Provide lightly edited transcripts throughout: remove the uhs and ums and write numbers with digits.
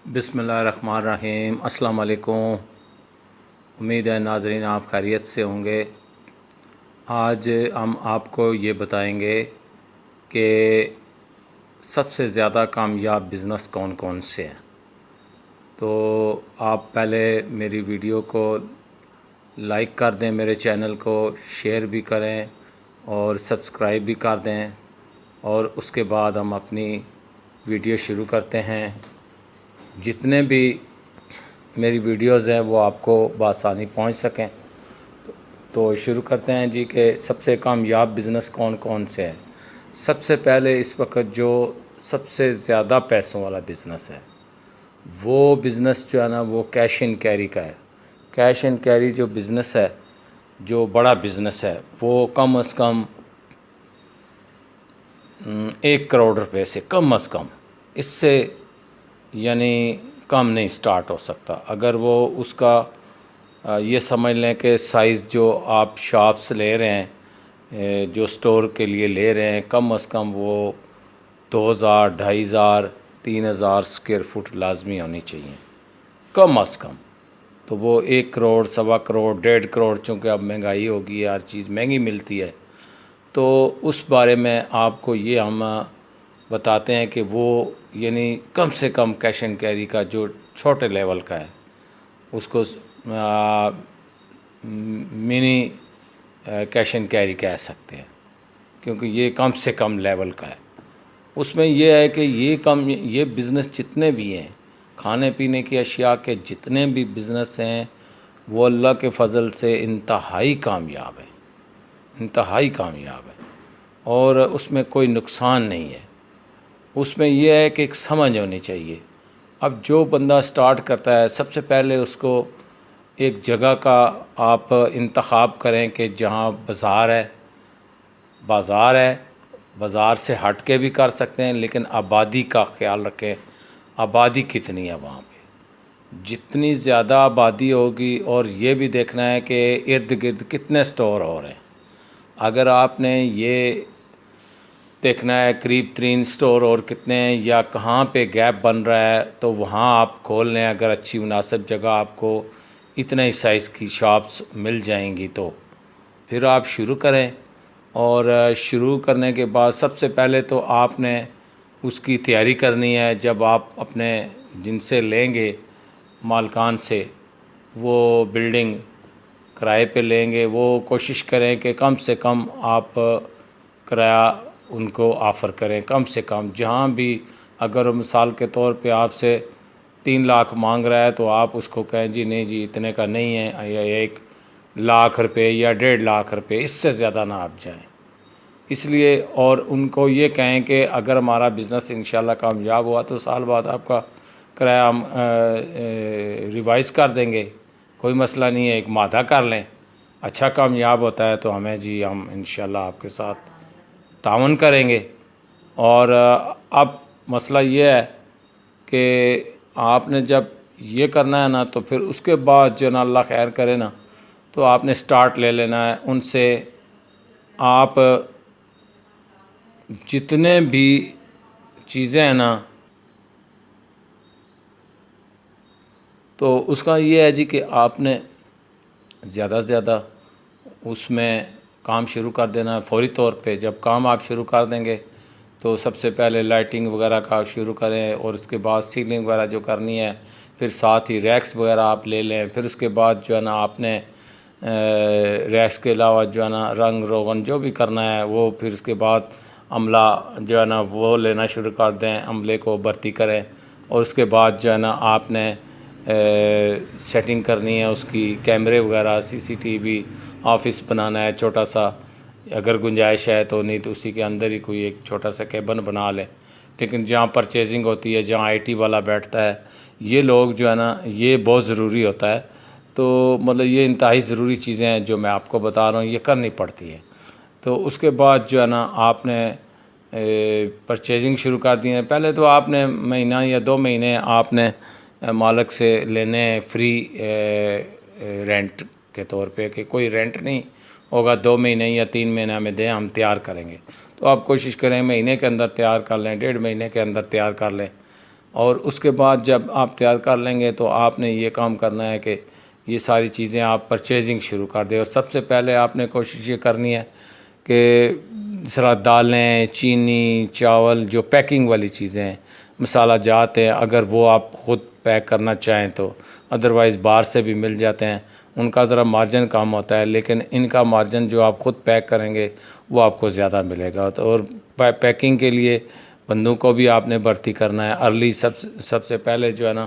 بسم اللہ الرحمن الرحیم۔ السلام علیکم۔ امید ہے ناظرین آپ خیریت سے ہوں گے۔ آج ہم آپ کو یہ بتائیں گے کہ سب سے زیادہ کامیاب بزنس کون کون سے ہیں۔ تو آپ پہلے میری ویڈیو کو لائک کر دیں، میرے چینل کو شیئر بھی کریں اور سبسکرائب بھی کر دیں، اور اس کے بعد ہم اپنی ویڈیو شروع کرتے ہیں۔ جتنے بھی میری ویڈیوز ہیں وہ آپ کو بآسانی پہنچ سکیں، تو شروع کرتے ہیں جی کہ سب سے کامیاب بزنس کون کون سے ہے۔ سب سے پہلے اس وقت جو سب سے زیادہ پیسوں والا بزنس ہے وہ بزنس جو ہے نا وہ کیش ان کیری کا ہے۔ کیش ان کیری جو بزنس ہے، جو بڑا بزنس ہے، وہ کم از کم 1 کروڑ روپے سے کم از کم، اس سے یعنی کم نہیں سٹارٹ ہو سکتا۔ اگر وہ اس کا یہ سمجھ لیں کہ سائز جو آپ شاپس لے رہے ہیں، جو سٹور کے لیے لے رہے ہیں، کم از کم وہ 2000 2500 3000 اسکوائر فٹ لازمی ہونی چاہیے کم از کم۔ تو وہ 1 کروڑ 1.25 کروڑ 1.5 کروڑ، چونکہ اب مہنگائی ہوگی ہے، ہر چیز مہنگی ملتی ہے، تو اس بارے میں آپ کو یہ ہم بتاتے ہیں کہ وہ یعنی کم سے کم کیش اینڈ کیری کا جو چھوٹے لیول کا ہے اس کو منی کیش اینڈ کیری کہہ سکتے ہیں، کیونکہ یہ کم سے کم لیول کا ہے۔ اس میں یہ ہے کہ یہ بزنس جتنے بھی ہیں، کھانے پینے کی اشیاء کے جتنے بھی بزنس ہیں، وہ اللہ کے فضل سے انتہائی کامیاب ہیں، انتہائی کامیاب ہے، اور اس میں کوئی نقصان نہیں ہے۔ اس میں یہ ہے کہ ایک سمجھ ہونی چاہیے۔ اب جو بندہ سٹارٹ کرتا ہے، سب سے پہلے اس کو ایک جگہ کا آپ انتخاب کریں کہ جہاں بازار ہے، بازار سے ہٹ کے بھی کر سکتے ہیں، لیکن آبادی کا خیال رکھیں، آبادی کتنی ہے وہاں پہ۔ جتنی زیادہ آبادی ہوگی، اور یہ بھی دیکھنا ہے کہ ارد گرد کتنے سٹور ہو رہے ہیں۔ اگر آپ نے یہ دیکھنا ہے قریب ترین سٹور اور کتنے ہیں یا کہاں پہ گیپ بن رہا ہے، تو وہاں آپ کھول لیں۔ اگر اچھی مناسب جگہ آپ کو اتنے ہی سائز کی شاپس مل جائیں گی تو پھر آپ شروع کریں۔ اور شروع کرنے کے بعد سب سے پہلے تو آپ نے اس کی تیاری کرنی ہے۔ جب آپ اپنے جن سے لیں گے مالکان سے وہ بلڈنگ کرائے پہ لیں گے، وہ کوشش کریں کہ کم سے کم آپ کرایہ ان کو آفر کریں، کم سے کم۔ جہاں بھی اگر مثال کے طور پہ آپ سے 3 لاکھ مانگ رہا ہے، تو آپ اس کو کہیں جی نہیں جی اتنے کا نہیں ہے، یا 1 لاکھ روپے یا 1.5 لاکھ روپے، اس سے زیادہ نہ آپ جائیں۔ اس لیے اور ان کو یہ کہیں کہ اگر ہمارا بزنس انشاءاللہ کامیاب ہوا تو سال بعد آپ کا کرایہ ہم ریوائز کر دیں گے، کوئی مسئلہ نہیں ہے، ایک معاہدہ کر لیں۔ اچھا کامیاب ہوتا ہے تو ہمیں جی ہم انشاءاللہ آپ کے ساتھ تعاون کریں گے۔ اور اب مسئلہ یہ ہے کہ آپ نے جب یہ کرنا ہے نا، تو پھر اس کے بعد جو نا اللہ خیر کرے نا، تو آپ نے سٹارٹ لے لینا ہے ان سے۔ آپ جتنے بھی چیزیں ہیں نا، تو اس کا یہ ہے جی کہ آپ نے زیادہ سے زیادہ اس میں کام شروع کر دینا ہے فوری طور پہ۔ جب کام آپ شروع کر دیں گے تو سب سے پہلے لائٹنگ وغیرہ کا شروع کریں، اور اس کے بعد سیلنگ وغیرہ جو کرنی ہے، پھر ساتھ ہی ریکس وغیرہ آپ لے لیں۔ پھر اس کے بعد جو ہے نا آپ نے ریکس کے علاوہ جو ہے نا رنگ روغن جو بھی کرنا ہے وہ، پھر اس کے بعد عملہ جو ہے نا وہ لینا شروع کر دیں، عملے کو بھرتی کریں۔ اور اس کے بعد جو ہے نا آپ نے سیٹنگ کرنی ہے اس کی، کیمرے وغیرہ، CCTV آفس بنانا ہے چھوٹا سا، اگر گنجائش ہے تو، نہیں تو اسی کے اندر ہی کوئی ایک چھوٹا سا کیبن بنا لیں۔ لیکن جہاں پرچیزنگ ہوتی ہے، جہاں IT والا بیٹھتا ہے، یہ لوگ جو ہے نا یہ بہت ضروری ہوتا ہے۔ تو مطلب یہ انتہائی ضروری چیزیں ہیں جو میں آپ کو بتا رہا ہوں، یہ کرنی پڑتی ہے۔ تو اس کے بعد جو ہے نا آپ نے پرچیزنگ شروع کر دی ہے۔ پہلے تو آپ نے مہینہ یا 2 مہینے آپ نے مالک سے لینے فری رینٹ کے طور پہ، کہ کوئی رینٹ نہیں ہوگا، 2 مہینے یا 3 مہینے میں دیں، ہم تیار کریں گے۔ تو آپ کوشش کریں مہینے کے اندر تیار کر لیں، 1.5 مہینے کے اندر تیار کر لیں، اور اس کے بعد جب آپ تیار کر لیں گے تو آپ نے یہ کام کرنا ہے کہ یہ ساری چیزیں آپ پرچیزنگ شروع کر دیں. اور سب سے پہلے آپ نے کوشش یہ کرنی ہے کہ ذرا دالیں، چینی، چاول، جو پیکنگ والی چیزیں ہیں، مسالہ جات ہیں، اگر وہ آپ خود پیک کرنا چاہیں تو ادروائز باہر سے بھی مل جاتے ہیں. ان کا ذرا مارجن کم ہوتا ہے، لیکن ان کا مارجن جو آپ خود پیک کریں گے وہ آپ کو زیادہ ملے گا. تو اور پیکنگ کے لیے بندوں کو بھی آپ نے بھرتی کرنا ہے. ارلی سب سے پہلے جو ہے نا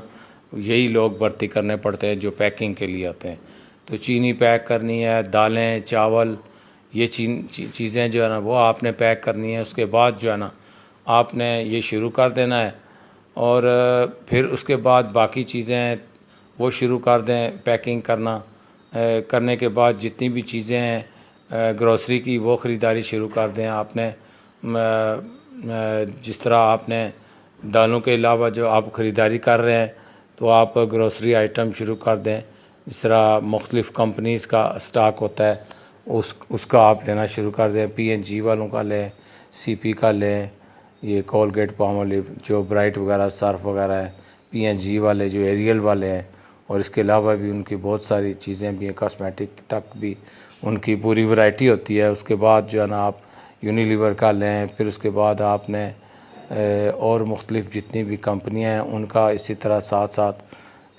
یہی لوگ بھرتی کرنے پڑتے ہیں جو پیکنگ کے لیے ہوتے ہیں. تو چینی پیک کرنی ہے، دالیں، چاول، یہ چیزیں جو ہے نا وہ آپ نے پیک کرنی ہے. اس کے بعد جو ہے نا آپ نے یہ شروع کر دینا ہے. اور پھر اس کے بعد باقی چیزیں وہ شروع کر دیں پیکنگ کرنے کے بعد جتنی بھی چیزیں ہیں گروسری کی وہ خریداری شروع کر دیں. آپ نے جس طرح آپ نے دالوں کے علاوہ جو آپ خریداری کر رہے ہیں تو آپ گروسری آئٹم شروع کر دیں. جس طرح مختلف کمپنیز کا سٹاک ہوتا ہے اس کا آپ لینا شروع کر دیں. P&G والوں کا لیں، CP کا لیں، یہ کولگیٹ، پالمولیو، جو برائٹ وغیرہ صرف وغیرہ ہے، P&G والے جو ایریل والے ہیں. اور اس کے علاوہ بھی ان کی بہت ساری چیزیں بھی ہیں، کاسمیٹک تک بھی ان کی پوری ورائٹی ہوتی ہے. اس کے بعد جو ہے نا آپ یونیلیور کا لیں. پھر اس کے بعد آپ نے اور مختلف جتنی بھی کمپنیاں ہیں ان کا اسی طرح ساتھ ساتھ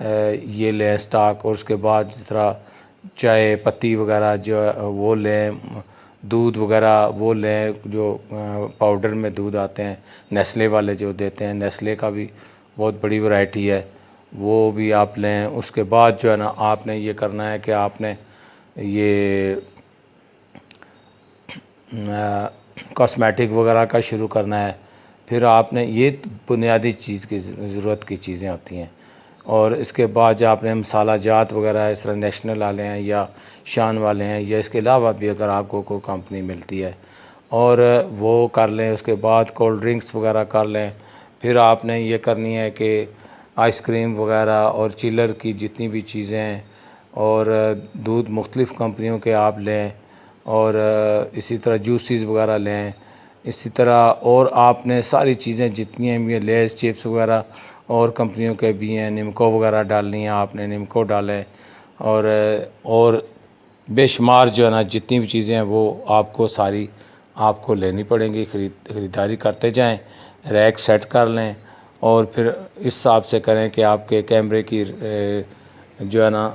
یہ لیں سٹاک. اور اس کے بعد جس طرح چائے پتی وغیرہ جو وہ لیں، دودھ وغیرہ وہ لیں جو پاؤڈر میں دودھ آتے ہیں، نیسلے والے جو دیتے ہیں، نیسلے کا بھی بہت بڑی ورائٹی ہے، وہ بھی آپ لیں. اس کے بعد جو ہے نا آپ نے یہ کرنا ہے کہ آپ نے یہ کاسمیٹک وغیرہ کا شروع کرنا ہے. پھر آپ نے یہ بنیادی چیز کی ضرورت کی چیزیں ہوتی ہیں. اور اس کے بعد جو آپ نے مسالہ جات وغیرہ اس طرح نیشنل والے ہیں یا شان والے ہیں یا اس کے علاوہ بھی اگر آپ کو کوئی کمپنی ملتی ہے اور وہ کر لیں. اس کے بعد کولڈ ڈرنکس وغیرہ کر لیں. پھر آپ نے یہ کرنی ہے کہ آئس کریم وغیرہ اور چلر کی جتنی بھی چیزیں ہیں اور دودھ مختلف کمپنیوں کے آپ لیں. اور اسی طرح جوسیز وغیرہ لیں. اسی طرح اور آپ نے ساری چیزیں جتنی ہیں بھی لیز چپس وغیرہ اور کمپنیوں کے بھی ہیں، نمکو وغیرہ ڈالنی ہیں آپ نے، نمکو ڈالیں. اور بے شمار جو ہے نا جتنی بھی چیزیں ہیں وہ آپ کو ساری آپ کو لینی پڑیں گی. خریداری کرتے جائیں، ریک سیٹ کر لیں. اور پھر اس حساب سے کریں کہ آپ کے کیمرے کی جو ہے نا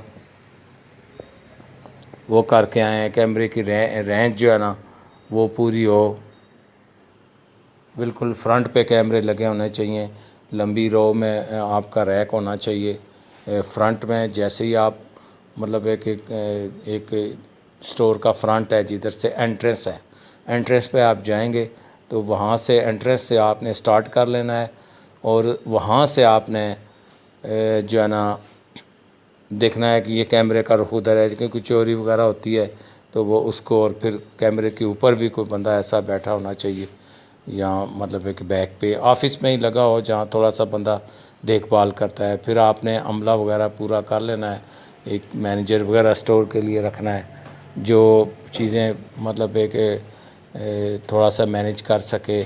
وہ کر کے آئیں، کیمرے کی رینج جو ہے نا وہ پوری ہو. بالکل فرنٹ پہ کیمرے لگے ہونے چاہیے. لمبی رو میں آپ کا ریک ہونا چاہیے. فرنٹ میں جیسے ہی آپ مطلب ہے کہ ایک سٹور کا فرنٹ ہے جدھر سے انٹرنس ہے، انٹرنس پہ آپ جائیں گے تو وہاں سے انٹرنس سے آپ نے سٹارٹ کر لینا ہے. اور وہاں سے آپ نے جو ہے نا دیکھنا ہے کہ یہ کیمرے کا رخ ادھر ہے، کیونکہ چوری وغیرہ ہوتی ہے تو وہ اس کو. اور پھر کیمرے کے اوپر بھی کوئی بندہ ایسا بیٹھا ہونا چاہیے یا مطلب ہے کہ بیک پہ آفس میں ہی لگا ہو جہاں تھوڑا سا بندہ دیکھ بھال کرتا ہے. پھر آپ نے عملہ وغیرہ پورا کر لینا ہے. ایک مینیجر وغیرہ سٹور کے لیے رکھنا ہے جو چیزیں مطلب ہے کہ تھوڑا سا مینیج کر سکے،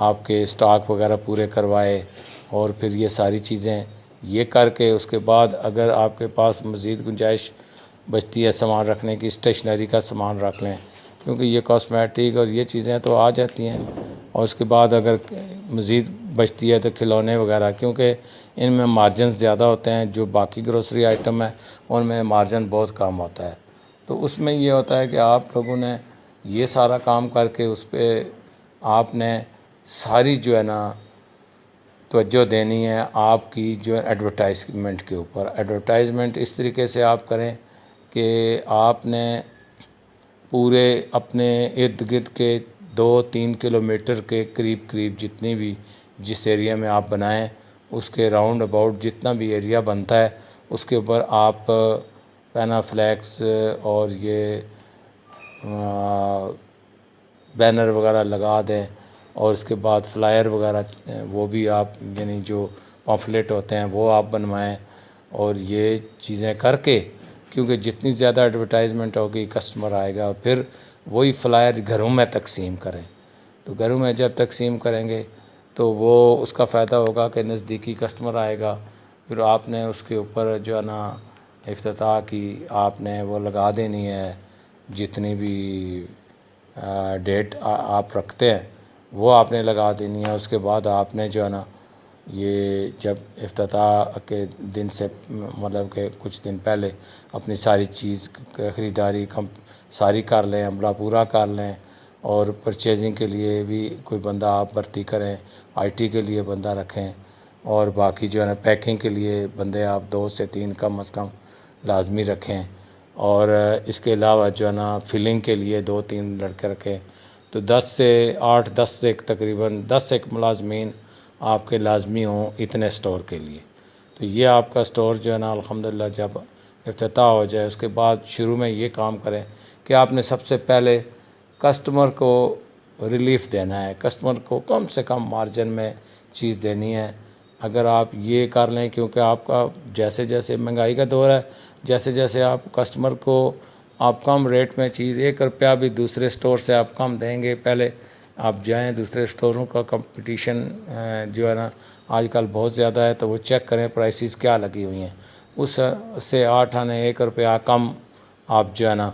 آپ کے سٹاک وغیرہ پورے کروائے. اور پھر یہ ساری چیزیں یہ کر کے اس کے بعد اگر آپ کے پاس مزید گنجائش بچتی ہے سامان رکھنے کی، اسٹیشنری کا سامان رکھ لیں، کیونکہ یہ کاسمیٹک اور یہ چیزیں تو آ جاتی ہیں. اور اس کے بعد اگر مزید بچتی ہے تو کھلونے وغیرہ، کیونکہ ان میں مارجن زیادہ ہوتے ہیں. جو باقی گروسری آئٹم ہے ان میں مارجن بہت کم ہوتا ہے. تو اس میں یہ ہوتا ہے کہ آپ لوگوں نے یہ سارا کام کر کے اس پہ آپ نے ساری جو ہے نا توجہ دینی ہے آپ کی جو ہے ایڈورٹائزمنٹ کے اوپر. ایڈورٹائزمنٹ اس طریقے سے آپ کریں کہ آپ نے پورے اپنے ارد گرد کے 2-3 کلومیٹر کے قریب جتنی بھی جس ایریا میں آپ بنائیں اس کے راؤنڈ اباؤٹ جتنا بھی ایریا بنتا ہے اس کے اوپر آپ پینا فلیکس اور یہ بینر وغیرہ لگا دیں. اور اس کے بعد فلائر وغیرہ وہ بھی آپ یعنی جو پامفلیٹ ہوتے ہیں وہ آپ بنوائیں. اور یہ چیزیں کر کے کیونکہ جتنی زیادہ ایڈورٹائزمنٹ ہوگی کسٹمر آئے گا. پھر وہی فلائر گھروں میں تقسیم کریں. تو گھروں میں جب تقسیم کریں گے تو وہ اس کا فائدہ ہوگا کہ نزدیکی کسٹمر آئے گا، پھر آپ نے اس کے اوپر جو ہے نا افتتاح کی آپ نے وہ لگا دینی ہے، جتنی بھی ڈیٹ آپ رکھتے ہیں وہ آپ نے لگا دینی ہے۔ اس کے بعد آپ نے جو ہے نا یہ جب افتتاح کے دن سے مطلب کہ کچھ دن پہلے اپنی ساری چیز خریداری ساری کر لیں، عملہ پورا کر لیں، اور پرچیزنگ کے لیے بھی کوئی بندہ آپ بھرتی کریں، آئی ٹی کے لیے بندہ رکھیں، اور باقی جو ہے نا پیکنگ کے لیے بندے آپ 2 سے 3 کم از کم لازمی رکھیں، اور اس کے علاوہ جو ہے نا فلنگ کے لیے 2-3 لڑکے رکھیں، تو 10 سے 8 10 سے تقریباً 10 ایک ملازمین آپ کے لازمی ہوں اتنے سٹور کے لیے۔ تو یہ آپ کا سٹور جو ہے نا الحمدللہ جب افتتاح ہو جائے اس کے بعد شروع میں یہ کام کریں کہ آپ نے سب سے پہلے کسٹمر کو ریلیف دینا ہے، کسٹمر کو کم سے کم مارجن میں چیز دینی ہے۔ اگر آپ یہ کر لیں، کیونکہ آپ کا جیسے جیسے مہنگائی کا دور ہے، جیسے جیسے آپ کسٹمر کو آپ کم ریٹ میں چیز 1 روپیہ بھی دوسرے سٹور سے آپ کم دیں گے، پہلے آپ جائیں دوسرے سٹوروں کا کمپٹیشن جو ہے نا آج کل بہت زیادہ ہے، تو وہ چیک کریں پرائسز کیا لگی ہوئی ہیں، اس سے 8 آنے 1 روپیہ کم آپ جو ہے نا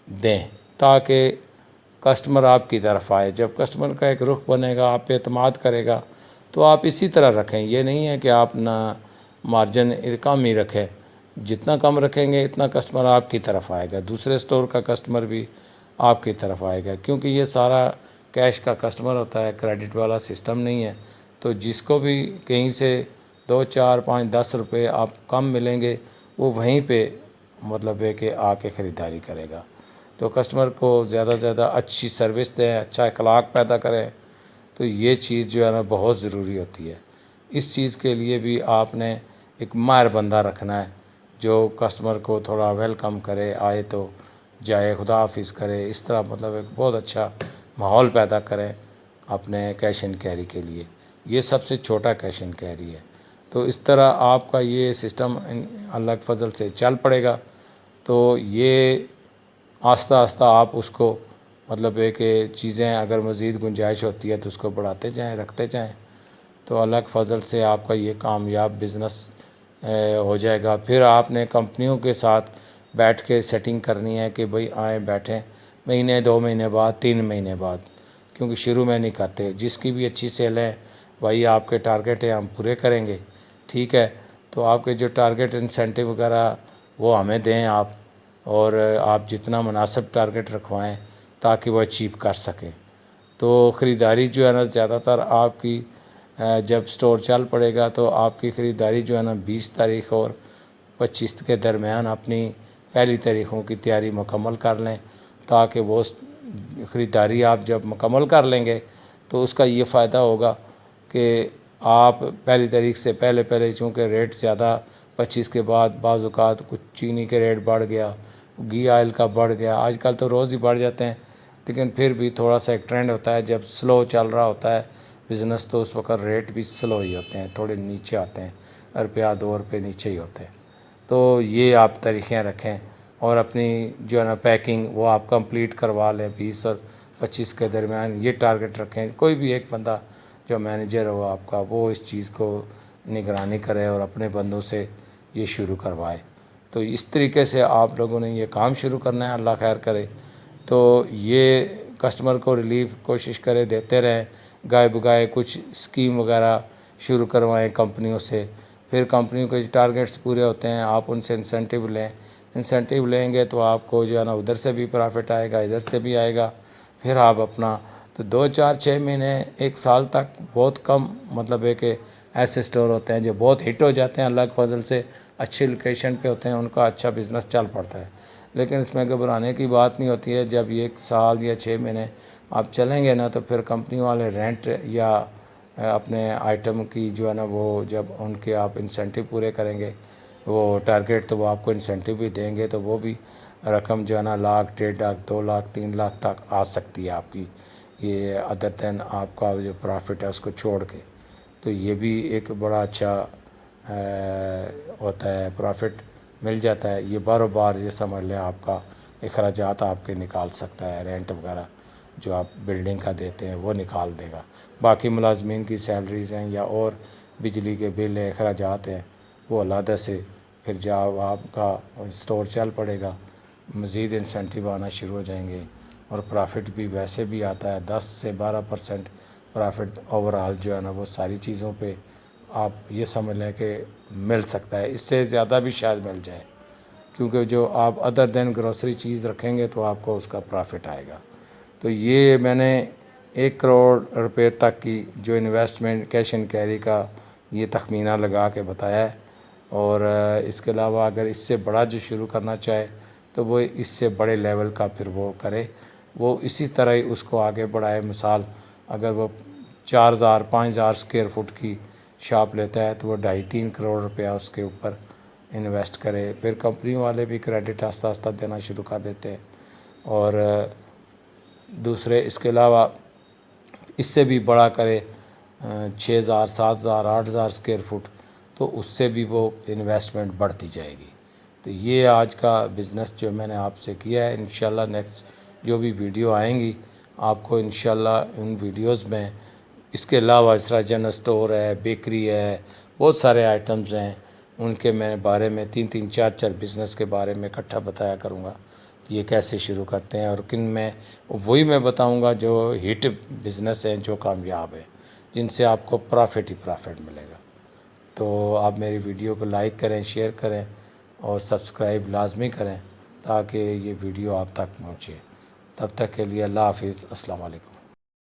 دیں، تاکہ کسٹمر آپ کی طرف آئے۔ جب کسٹمر کا ایک رخ بنے گا، آپ پہ اعتماد کرے گا، تو آپ اسی طرح رکھیں۔ یہ نہیں ہے کہ آپ نہ مارجن کم ہی رکھیں، جتنا کم رکھیں گے اتنا کسٹمر آپ کی طرف آئے گا، دوسرے سٹور کا کسٹمر بھی آپ کی طرف آئے گا، کیونکہ یہ سارا کیش کا کسٹمر ہوتا ہے، کریڈٹ والا سسٹم نہیں ہے۔ تو جس کو بھی کہیں سے 2 4 5 10 روپے آپ کم ملیں گے، وہ وہیں پہ مطلب ہے کہ آ کے خریداری کرے گا۔ تو کسٹمر کو زیادہ سے زیادہ اچھی سروس دیں، اچھا اخلاق پیدا کریں، تو یہ چیز جو ہے نا بہت ضروری ہوتی ہے۔ اس چیز کے لیے بھی آپ نے ایک ماہر بندہ رکھنا ہے، جو کسٹمر کو تھوڑا ویلکم کرے، آئے تو جائے خدا حافظ کرے، اس طرح مطلب ایک بہت اچھا ماحول پیدا کریں اپنے کیش اینڈ کیری کے لیے۔ یہ سب سے چھوٹا کیش اینڈ کیری ہے۔ تو اس طرح آپ کا یہ سسٹم اللہ کے فضل سے چل پڑے گا، تو یہ آہستہ آہستہ آپ اس کو مطلب ہے کہ چیزیں اگر مزید گنجائش ہوتی ہے تو اس کو بڑھاتے جائیں، رکھتے جائیں، تو اللہ کے فضل سے آپ کا یہ کامیاب بزنس ہو جائے گا۔ پھر آپ نے کمپنیوں کے ساتھ بیٹھ کے سیٹنگ کرنی ہے کہ بھئی آئیں بیٹھیں، مہینے 2 مہینے بعد 3 مہینے بعد، کیونکہ شروع میں نہیں کرتے۔ جس کی بھی اچھی سیل ہے، بھائی آپ کے ٹارگیٹ ہیں ہم پورے کریں گے، ٹھیک ہے، تو آپ کے جو ٹارگیٹ انسینٹیو وغیرہ وہ ہمیں دیں آپ، اور آپ جتنا مناسب ٹارگیٹ رکھوائیں تاکہ وہ اچیو کر سکیں۔ تو خریداری جو ہے نا زیادہ تر آپ کی جب سٹور چل پڑے گا تو آپ کی خریداری جو ہے نا 20 تاریخ اور 25 کے درمیان اپنی پہلی تاریخوں کی تیاری مکمل کر لیں، تاکہ وہ خریداری آپ جب مکمل کر لیں گے تو اس کا یہ فائدہ ہوگا کہ آپ پہلی تاریخ سے پہلے چونکہ ریٹ زیادہ 25 کے بعد بعض اوقات کچھ چینی کے ریٹ بڑھ گیا، گھی آئل کا بڑھ گیا، آج کل تو روز ہی بڑھ جاتے ہیں، لیکن پھر بھی تھوڑا سا ایک ٹرینڈ ہوتا ہے، جب سلو چل رہا ہوتا ہے بزنس تو اس وقت ریٹ بھی سلو ہی ہوتے ہیں، تھوڑے نیچے آتے ہیں، روپیہ 2 روپے نیچے ہی ہوتے ہیں۔ تو یہ آپ طریقے رکھیں، اور اپنی جو ہے نا پیکنگ وہ آپ کمپلیٹ کروا لیں 20 اور 25 کے درمیان، یہ ٹارگٹ رکھیں۔ کوئی بھی ایک بندہ جو مینیجر ہو آپ کا، وہ اس چیز کو نگرانی کرے اور اپنے بندوں سے یہ شروع کروائے۔ تو اس طریقے سے آپ لوگوں نے یہ کام شروع کرنا ہے، اللہ خیر کرے۔ تو یہ کسٹمر کو ریلیف کوشش کرے، دیتے رہیں، گائے بگائے کچھ اسکیم وغیرہ شروع کروائیں کمپنیوں سے، پھر کمپنیوں کے ٹارگیٹس پورے ہوتے ہیں آپ ان سے انسینٹیو لیں، انسینٹیو لیں گے تو آپ کو جو ہے نا ادھر سے بھی پرافٹ آئے گا، ادھر سے بھی آئے گا، پھر آپ اپنا تو 2 4 6 مہینے 1 سال تک بہت کم مطلب ہے کہ ایسے سٹور ہوتے ہیں جو بہت ہٹ ہو جاتے ہیں، اللہ کے فضل سے اچھی لوکیشن پہ ہوتے ہیں، ان کا اچھا بزنس چل پڑتا ہے۔ لیکن اس میں گھبرانے کی بات نہیں ہوتی ہے، جب یہ 1 سال یا 6 مہینے آپ چلیں گے نا تو پھر کمپنی والے رینٹ یا اپنے آئٹم کی جو ہے نا وہ جب ان کے آپ انسینٹیو پورے کریں گے وہ ٹارگیٹ، تو وہ آپ کو انسینٹیو بھی دیں گے، تو وہ بھی رقم جو ہے نا 1 لاکھ 1.5 لاکھ 2 لاکھ 3 لاکھ تک آ سکتی ہے آپ کی، یہ ادر دین آپ کا جو پرافٹ ہے اس کو چھوڑ کے۔ تو یہ بھی ایک بڑا اچھا ہوتا ہے، پرافٹ مل جاتا ہے، یہ بار یہ سمجھ لیں آپ کا اخراجات آپ کے نکال سکتا ہے، رینٹ وغیرہ جو آپ بلڈنگ کا دیتے ہیں وہ نکال دے گا. باقی ملازمین کی سیلریز ہیں یا اور بجلی کے بل اخراجات ہیں وہ علیحدہ سے پھر جب آپ کا اسٹور چل پڑے گا مزید انسینٹیو آنا شروع ہو جائیں گے اور پرافٹ بھی ویسے بھی آتا ہے 10 سے 12% پرافٹ اوور آل جو ہے نا وہ ساری چیزوں پہ آپ یہ سمجھ لیں کہ مل سکتا ہے. اس سے زیادہ بھی شاید مل جائے کیونکہ جو آپ ادر دین گروسری چیز رکھیں گے تو آپ کو اس کا پرافٹ آئے گا. تو یہ میں نے 1 کروڑ روپے تک کی جو انویسٹمنٹ کیش اینڈ کیری کا یہ تخمینہ لگا کے بتایا ہے. اور اس کے علاوہ اگر اس سے بڑا جو شروع کرنا چاہے تو وہ اس سے بڑے لیول کا پھر وہ کرے, وہ اسی طرح ہی اس کو آگے بڑھائے. مثال اگر وہ 4,000-5,000 اسکوائر فٹ کی شاپ لیتا ہے تو وہ 2.5-3 کروڑ روپیہ اس کے اوپر انویسٹ کرے. پھر کمپنی والے بھی کریڈٹ آہستہ آہستہ دینا شروع کر دیتے ہیں. اور دوسرے اس کے علاوہ اس سے بھی بڑا کرے 6,000 7,000 8,000 اسکوائر فٹ تو اس سے بھی وہ انویسٹمنٹ بڑھتی جائے گی. تو یہ آج کا بزنس جو میں نے آپ سے کیا ہے. انشاءاللہ نیکسٹ جو بھی ویڈیو آئیں گی آپ کو انشاءاللہ ان ویڈیوز میں اس کے علاوہ اس طرح جنرل اسٹور ہے, بیکری ہے, بہت سارے آئٹمز ہیں ان کے میں بارے میں 3-3 4-4 بزنس کے بارے میں اکٹھا بتایا کروں گا یہ کیسے شروع کرتے ہیں اور کن میں. وہی میں بتاؤں گا جو ہٹ بزنس ہیں جو کامیاب ہیں جن سے آپ کو پرافٹ ہی پرافٹ ملے گا. تو آپ میری ویڈیو کو لائک کریں, شیئر کریں اور سبسکرائب لازمی کریں تاکہ یہ ویڈیو آپ تک پہنچے. تب تک کے لیے اللہ حافظ. السلام علیکم.